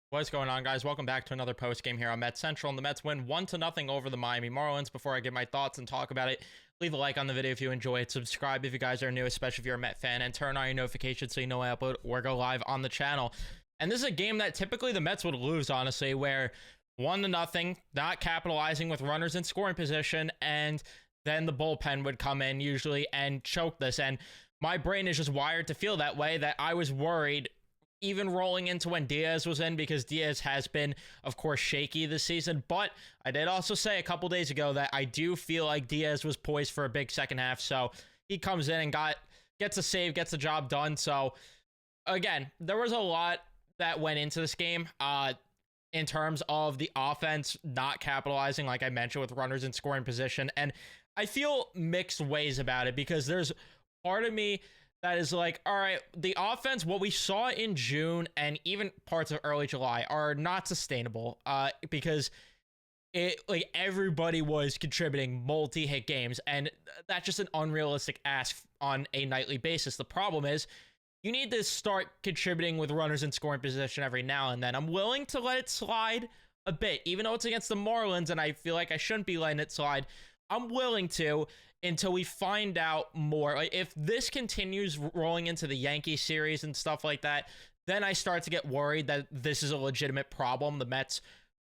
What's going on, guys? Welcome back to another post game here on Mets Central, and the Mets win 1-0 over the Miami Marlins. Before I give my thoughts and talk about it, leave a like on the video if you enjoy it, subscribe if you guys are new, especially if you're a Met fan, and turn on your notifications so you know I upload or go live on the channel. And this is a game that typically the Mets would lose, honestly, where 1-0, not capitalizing with runners in scoring position, and then the bullpen would come in usually and choke this. And my brain is just wired to feel that way, that I was worried even rolling into when Diaz was in, because Diaz has been, of course, shaky this season. But I did also say a couple days ago that I do feel like Diaz was poised for a big second half. So he comes in and gets a save, gets the job done. So again, there was a lot that went into this game in terms of the offense not capitalizing, like I mentioned, with runners in scoring position. And I feel mixed ways about it, because there's part of me that is like, all right, the offense, what we saw in June and even parts of early July, are not sustainable because like everybody was contributing multi-hit games, and that's just an unrealistic ask on a nightly basis. The problem is you need to start contributing with runners in scoring position every now and then. I'm willing to let it slide a bit, even though it's against the Marlins, and I feel like I shouldn't be letting it slide. I'm willing to, until we find out more. Like, if this continues rolling into the Yankees series and stuff like that, then I start to get worried that this is a legitimate problem, the Mets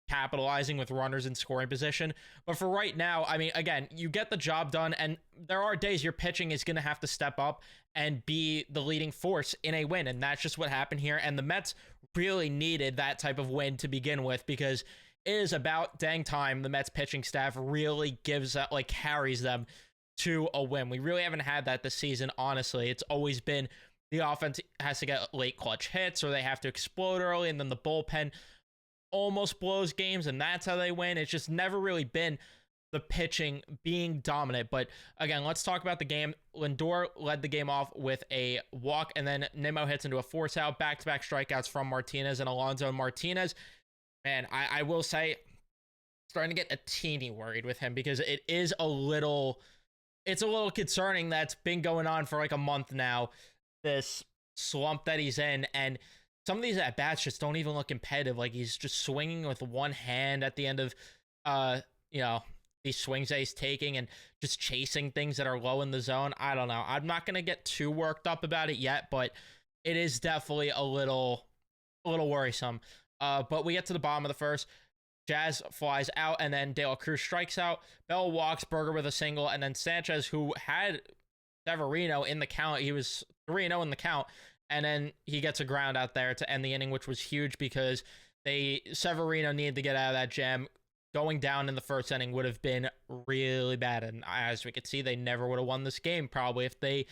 capitalizing with runners in scoring position. But for right now, I mean, again, you get the job done, and there are days your pitching is going to have to step up and be the leading force in a win, and that's just what happened here. And the Mets really needed that type of win to begin with, because it is about dang time the Mets pitching staff really carries them to a win. We really haven't had that this season, honestly. It's always been the offense has to get late clutch hits, or they have to explode early, and then the bullpen almost blows games, and that's how they win. It's just never really been the pitching being dominant. But again, let's talk about the game. Lindor led the game off with a walk, and then Nimmo hits into a force out. Back-to-back strikeouts from Martinez and Alonso. Martinez, man, I will say, starting to get a teeny worried with him, because it's a little concerning that's been going on for like a month now, this slump that he's in. And some of these at-bats just don't even look competitive. Like, he's just swinging with one hand at the end of, these swings that he's taking, and just chasing things that are low in the zone. I don't know. I'm not going to get too worked up about it yet, but it is definitely a little worrisome. But we get to the bottom of the first. Jazz flies out, and then De La Cruz strikes out. Bell walks, Berger with a single, and then Sanchez, who had Severino in the count, he was 3-0 in the count, and then he gets a ground out there to end the inning, which was huge, because Severino needed to get out of that jam. Going down in the first inning would have been really bad, and as we could see, they never would have won this game, probably, if they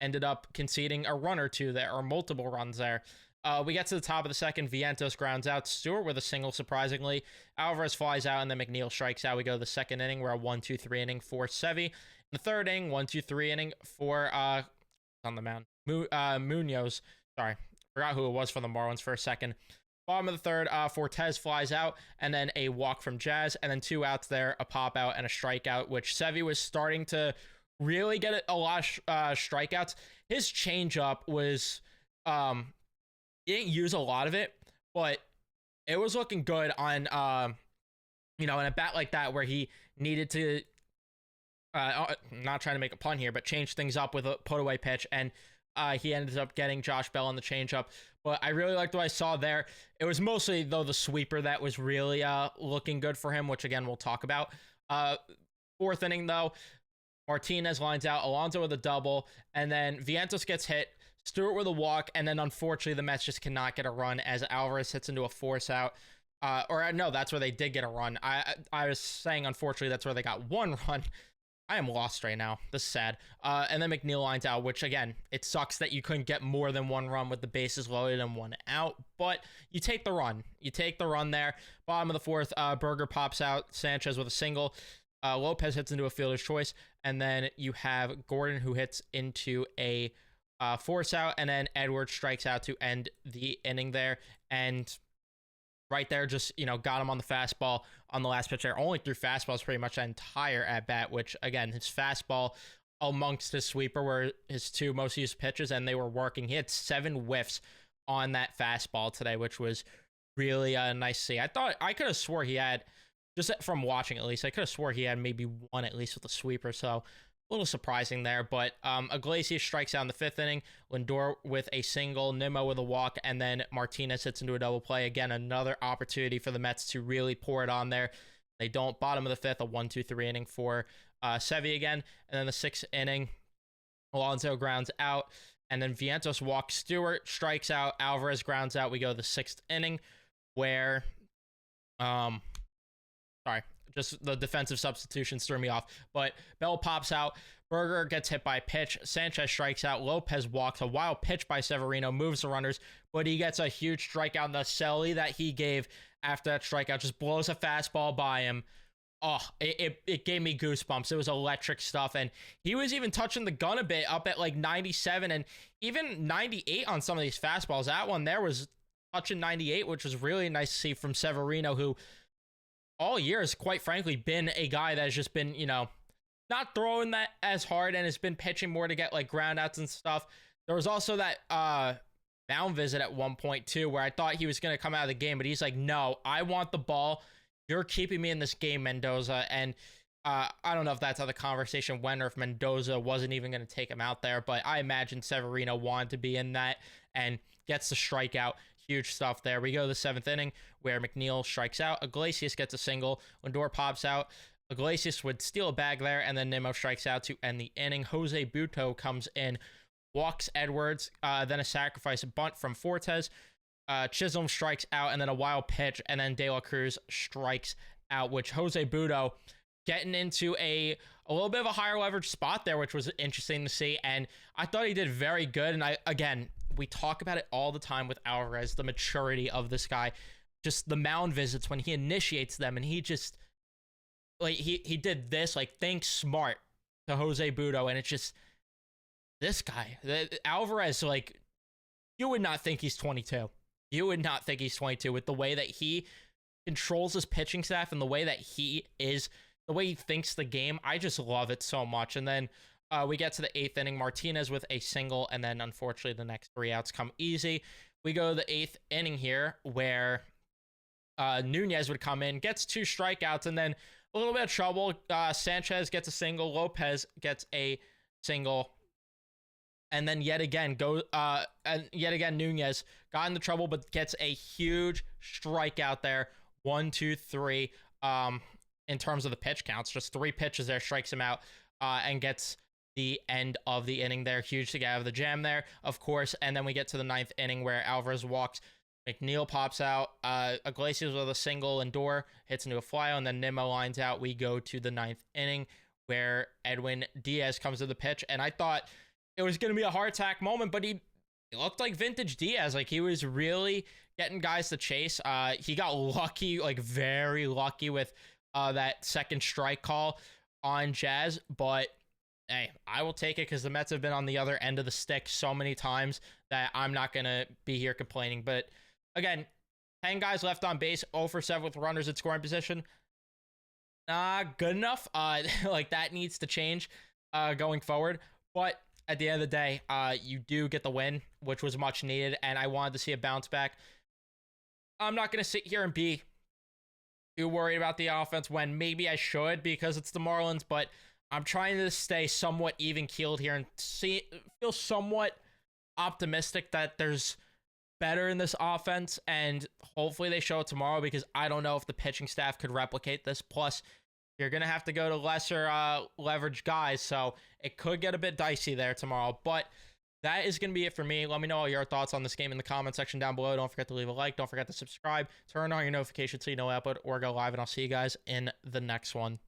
ended up conceding a run or two there, or multiple runs there. We get to the top of the second. Vientos grounds out Stewart with a single, surprisingly. Alvarez flies out, and then McNeil strikes out. We go to the second inning. We're a 1-2-3 inning for Sevy. In the third inning, 1-2-3 inning for on the mound, Munoz. Sorry, forgot who it was for the Marlins for a second. Bottom of the third, Fortes flies out, and then a walk from Jazz, and then 2 outs there, a pop out and a strikeout, which Sevy was starting to really get a lot of strikeouts. His changeup was he didn't use a lot of it, but it was looking good on, in a bat like that, where he needed to, not trying to make a pun here, but change things up with a put-away pitch, and he ended up getting Josh Bell on the changeup. But I really liked what I saw there. It was mostly, though, the sweeper that was really looking good for him, which, again, we'll talk about. Fourth inning, though, Martinez lines out, Alonso with a double, and then Vientos gets hit, Stewart with a walk, and then unfortunately the Mets just cannot get a run as Alvarez hits into a force out. No, that's where they did get a run. I was saying unfortunately that's where they got one run. I am lost right now. This is sad. And then McNeil lines out, which, again, it sucks that you couldn't get more than one run with the bases loaded and 1 out, but you take the run. You take the run there. Bottom of the fourth, Berger pops out, Sanchez with a single. Lopez hits into a fielder's choice, and then you have Gordon, who hits into a force out, and then Edwards strikes out to end the inning there. And right there, just, got him on the fastball on the last pitch there. Only threw fastballs pretty much the entire at bat, which, again, his fastball amongst his sweeper were his 2 most used pitches, and they were working. He had 7 whiffs on that fastball today, which was really nice to see. I could have swore he had, just from watching at least, I could have swore he had maybe one at least with a sweeper. So a little surprising there, but Iglesias strikes out in the 5th inning, Lindor with a single, Nimmo with a walk, and then Martinez hits into a double play. Again, another opportunity for the Mets to really pour it on there. They don't. Bottom of the 5th, a 1-2-3 inning for SEVY again, and then the 6th inning, Alonso grounds out, and then Vientos walks Stewart, strikes out, Alvarez grounds out. We go to the 6th inning where, just the defensive substitutions threw me off. But Bell pops out. Berger gets hit by a pitch. Sanchez strikes out. Lopez walks. A wild pitch by Severino moves the runners, but he gets a huge strikeout. The celly that he gave after that strikeout just blows a fastball by him. Oh, it gave me goosebumps. It was electric stuff. And he was even touching the gun a bit up at like 97 and even 98 on some of these fastballs. That one there was touching 98, which was really nice to see from Severino, who all year has quite frankly been a guy that has just been, not throwing that as hard and has been pitching more to get like ground outs and stuff. There was also that mound visit at one point too, where I thought he was going to come out of the game, but he's like, no, I want the ball. You're keeping me in this game, Mendoza. And I don't know if that's how the conversation went or if Mendoza wasn't even going to take him out there, but I imagine Severino wanted to be in that and gets the strikeout. Huge stuff there. We go to the 7th inning where McNeil strikes out. Iglesias gets a single. Lindor pops out. Iglesias would steal a bag there, and then Nimmo strikes out to end the inning. Jose Buto comes in, walks Edwards, then a sacrifice bunt from Fortes. Chisholm strikes out, and then a wild pitch, and then De La Cruz strikes out, which Jose Buto getting into a little bit of a higher leverage spot there, which was interesting to see. And I thought he did very good. And we talk about it all the time with Alvarez, the maturity of this guy, just the mound visits when he initiates them, and he just like he did this, like, think smart to Jose Buto, and it's just this guy, Alvarez, like, you would not think he's 22. You would not think he's 22 with the way that he controls his pitching staff and the way that he is, the way he thinks the game. I just love it so much. And then we get to the 8th inning, Martinez with a single, and then unfortunately the next 3 outs come easy. We go to the 8th inning here where Nunez would come in, gets 2 strikeouts, and then a little bit of trouble. Sanchez gets a single, Lopez gets a single, and then yet again Nunez got into trouble, but gets a huge strikeout there. 1, 2, 3. In terms of the pitch counts, just 3 pitches there, strikes him out, and gets the end of the inning there. Huge to get out of the jam there, of course. And then we get to the 9th inning where Alvarez walks. McNeil pops out. Iglesias with a single, and Lindor hits into a fly, and then Nimmo lines out. We go to the 9th inning where Edwin Diaz comes to the pitch, and I thought it was going to be a heart attack moment, but he looked like vintage Diaz. Like, he was really getting guys to chase. He got lucky, like very lucky with that second strike call on Jazz, but hey, I will take it because the Mets have been on the other end of the stick so many times that I'm not going to be here complaining. But again, 10 guys left on base, 0 for 7 with runners in scoring position. Good enough. Like, that needs to change going forward. But at the end of the day, you do get the win, which was much needed, and I wanted to see a bounce back. I'm not going to sit here and be too worried about the offense when maybe I should because it's the Marlins, but I'm trying to stay somewhat even-keeled here and feel somewhat optimistic that there's better in this offense, and hopefully they show it tomorrow because I don't know if the pitching staff could replicate this. Plus, you're going to have to go to lesser leverage guys, so it could get a bit dicey there tomorrow. But that is going to be it for me. Let me know all your thoughts on this game in the comment section down below. Don't forget to leave a like. Don't forget to subscribe. Turn on your notifications so you know I upload or go live, and I'll see you guys in the next one.